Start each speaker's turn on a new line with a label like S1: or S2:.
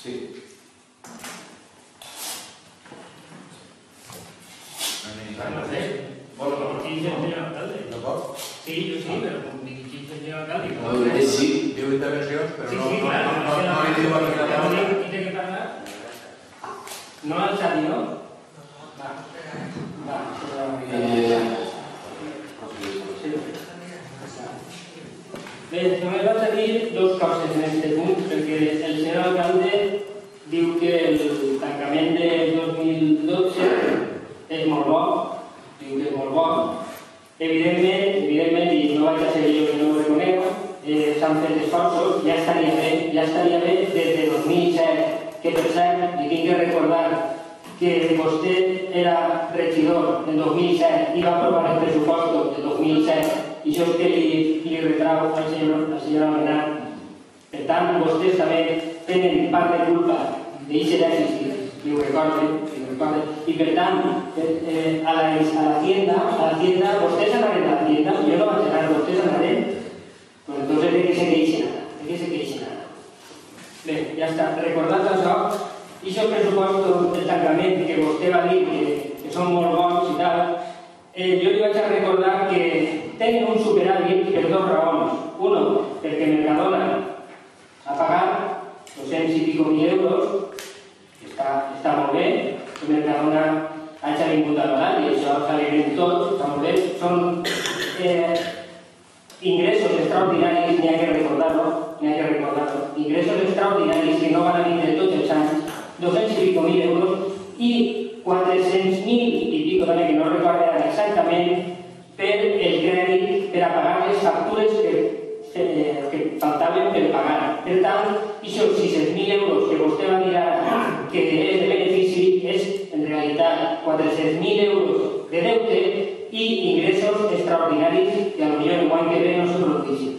S1: Sí.
S2: No sé.
S1: Bueno,
S2: ¿Por qué dice el señor alcalde?
S1: ¿No pot?
S2: Sí, yo sí, pero ¿por qué dice el señor alcalde?
S1: No, sí, diu intervencions, però
S2: Sí,
S1: no
S2: sí, claro.
S1: li diu a la paraula.
S2: ¿Qui té que parlar? No el Xavi, no? Va. Bé, només vaig a dir dues coses en aquest punt, perquè el senyor alcalde diu que el tancament de 2012 és molt bo, diu que és molt bo. Evidentment, i no vaig a ser jo que no ho reconec, s'han fet esforços, ja estaria bé des de 2007, que per cert, li tinc que recordar que vostè era regidor en 2007 i va aprovar els pressupostos de 2007, i això és que li retrau al senyor Almenat. Per tant, vostès també tenen part de culpa d'aquest dèficit, i ho recorden, i per tant, a la Hacienda, vostès anaren a la Hacienda, jo no vaig anar, vostès anaren, doncs entonces de què se queixen ara? Bé, ja està, recordat això, i aquests pressupostos de tancament que vostè va dir que són molt bons i tal, jo li vaig a recordar que tenen un superàvit per dues raons. Uno, perquè Mercadona ha pagat 200 i pico mil euros, que està molt bé, que Mercadona hagi vingut a pagar, i això s'alegrem tots, està molt bé. Són ingressos extraordinaris, n'hi ha que recordar-ho, ingressos extraordinaris que no van a vindre tots els anys, 200 i pico mil euros, i 400.000 i pico també, que no recordo exactament, per el crèdit, per a pagar les factures que faltaven per pagar. Per tant, aquests 600.000 euros que vostè va dir ara que és de benefici és, en realitat, 400.000 euros de deute i ingressos extraordinaris que potser l'any que ve no se produeixen.